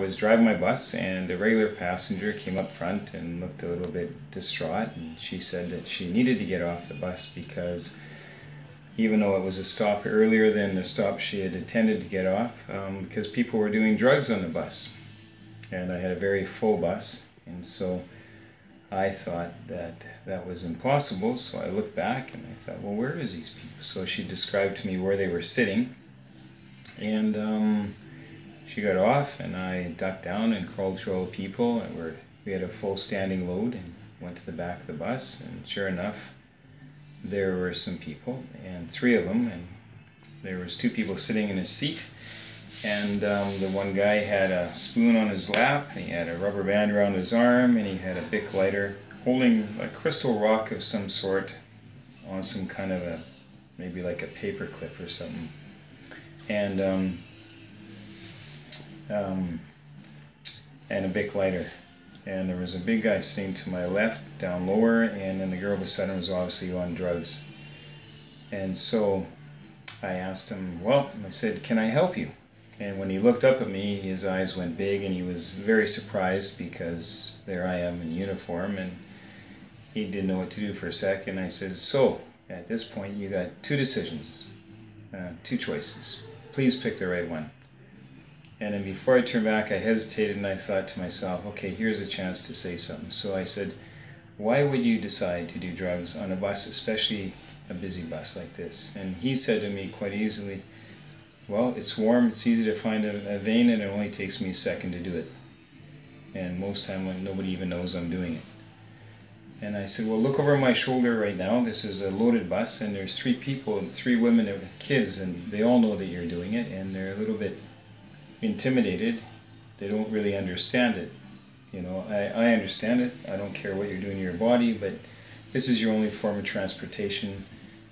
was driving my bus, and a regular passenger came up front and looked a little bit distraught, and she said that she needed to get off the bus because even though it was a stop earlier than the stop she had intended to get off, because people were doing drugs on the bus. And I had a very full bus, and so I thought that that was impossible, so I looked back and I thought, well, where is these people? So she described to me where they were sitting, and she got off, and I ducked down and crawled through all the people, and we had a full standing load, and went to the back of the bus, and sure enough, there were some people, and 3 of them, and there was 2 people sitting in a seat, and the one guy had a spoon on his lap, and he had a rubber band around his arm, and he had a Bic lighter holding a crystal rock of some sort on some kind of a, maybe like a paper clip or something, and a Bic lighter. And there was a big guy sitting to my left, down lower, and then the girl beside him was obviously on drugs. And so I asked him, well, I said, can I help you? And when he looked up at me, his eyes went big, and he was very surprised because there I am in uniform, and he didn't know what to do for a second. I said, so at this point you got 2 decisions, 2 choices. Please pick the right one. And then before I turned back, I hesitated, and I thought to myself, okay, here's a chance to say something. So I said, why would you decide to do drugs on a bus, especially a busy bus like this? And he said to me quite easily, well, it's warm, it's easy to find a vein, and it only takes me a second to do it. And most time when nobody even knows I'm doing it. And I said, well, look over my shoulder right now. This is a loaded bus, and there's 3 people, 3 women with kids, and they all know that you're doing it, and they're a little bit intimidated. They don't really understand it. You know, I understand it. I don't care what you're doing to your body, but this is your only form of transportation.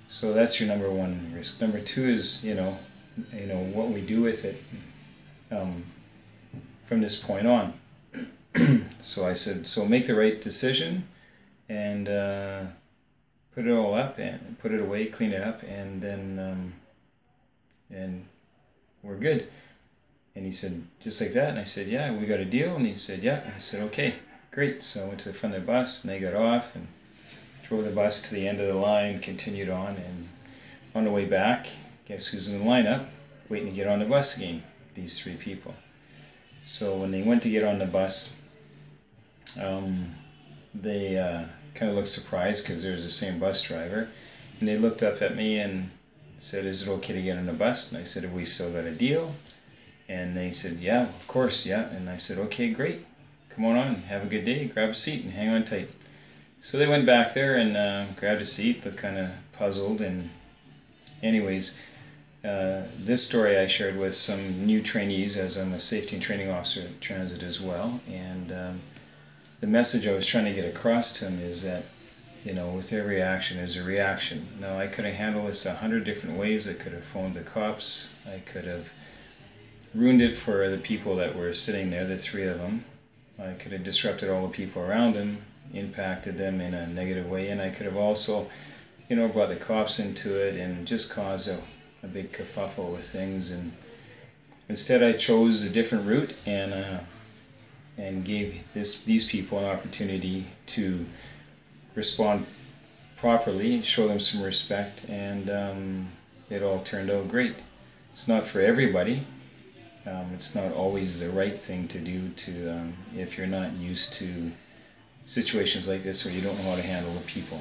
So that's your number 1 risk. Number 2 is, you know what we do with it from this point on. So I said, so make the right decision, and put it all up and put it away, clean it up, and then and we're good. And he said, just like that? And I said, yeah, we got a deal? And he said, yeah. And I said, okay, great. So I went to the front of the bus, and they got off, and drove the bus to the end of the line, continued on, and on the way back, guess who's in the lineup, waiting to get on the bus again? These 3 people. So when they went to get on the bus, they kind of looked surprised because there was the same bus driver, and they looked up at me and said, is it okay to get on the bus? And I said, have we still got a deal? And they said, yeah, of course, yeah. And I said, okay, great. Come on, have a good day, grab a seat, and hang on tight. So they went back there and grabbed a seat, looked kind of puzzled. And anyways, this story I shared with some new trainees, as I'm a safety and training officer at Transit as well. And the message I was trying to get across to them is that, you know, with every action there's a reaction. Now, I could have handled this 100 different ways. I could have phoned the cops. I could have ruined it for the people that were sitting there, the 3 of them. I could have disrupted all the people around them, impacted them in a negative way, and I could have also, you know, brought the cops into it and just caused a big kerfuffle with things. And instead I chose a different route and gave these people an opportunity to respond properly, show them some respect, and it all turned out great. It's not for everybody. It's not always the right thing to do if you're not used to situations like this where you don't know how to handle the people.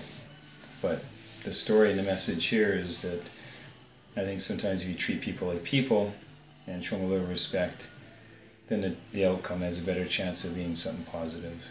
But the story and the message here is that I think sometimes if you treat people like people and show them a little respect, then the outcome has a better chance of being something positive.